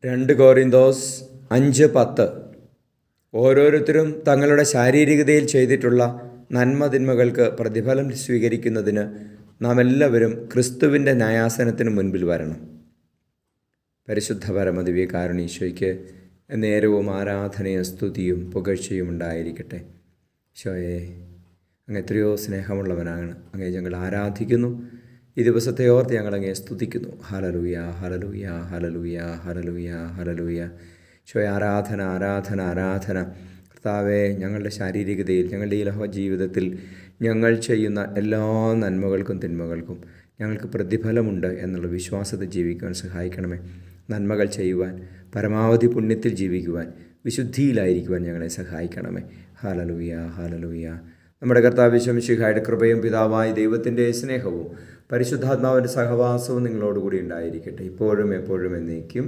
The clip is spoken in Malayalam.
2 കൊരിന്തോസ് 5:10. ഓരോരുത്തരും തങ്ങളുടെ ശാരീരികതയിൽ ചെയ്തിട്ടുള്ള നന്മതിന്മകൾക്ക് പ്രതിഫലം സ്വീകരിക്കുന്നതിന് നാം എല്ലാവരും ക്രിസ്തുവിൻ്റെ ന്യായാസനത്തിന് മുൻപിൽ വരണം. പരിശുദ്ധ പരമദിവ്യകാരുണീശോയ്ക്ക് നേരവും ആരാധനയും സ്തുതിയും പുകഴ്ചയും ഉണ്ടായിരിക്കട്ടെ. ഈശോയെ, അങ്ങ് എത്രയോ സ്നേഹമുള്ളവനാണ്. അങ്ങേ ഞങ്ങൾ ആരാധിക്കുന്നു. ഈ ദിവസത്തെ ഓർത്ത് ഞങ്ങൾ അങ്ങേ സ്തുതിക്കുന്നു. Hallelujah, hallelujah, hallelujah, hallelujah, hallelujah. ഈശോയെ, ആരാധന, ആരാധന, ആരാധന. കർത്താവേ, ഞങ്ങളുടെ ശാരീരികതയിൽ, ഞങ്ങളുടെ ഈ ലോക ജീവിതത്തിൽ ഞങ്ങൾ ചെയ്യുന്ന എല്ലാ നന്മകൾക്കും തിന്മകൾക്കും ഞങ്ങൾക്ക് പ്രതിഫലമുണ്ട് എന്നുള്ള വിശ്വാസത്തിൽ ജീവിക്കുവാൻ സഹായിക്കണമേ. നന്മകൾ ചെയ്യുവാൻ, പരമാവധി പുണ്യത്തിൽ ജീവിക്കുവാൻ, വിശുദ്ധിയിലായിരിക്കുവാൻ ഞങ്ങളെ സഹായിക്കണമേ. Hallelujah, hallelujah. നമ്മുടെ കർത്താവ് യേശു മിശിഹായുടെ കൃപയും പിതാവായ ദൈവത്തിൻ്റെ സ്നേഹവും പരിശുദ്ധാത്മാവിൻ്റെ സഹവാസവും നിങ്ങളോടുകൂടി ഉണ്ടായിരിക്കട്ടെ, ഇപ്പോഴും എപ്പോഴും എന്നേക്കും.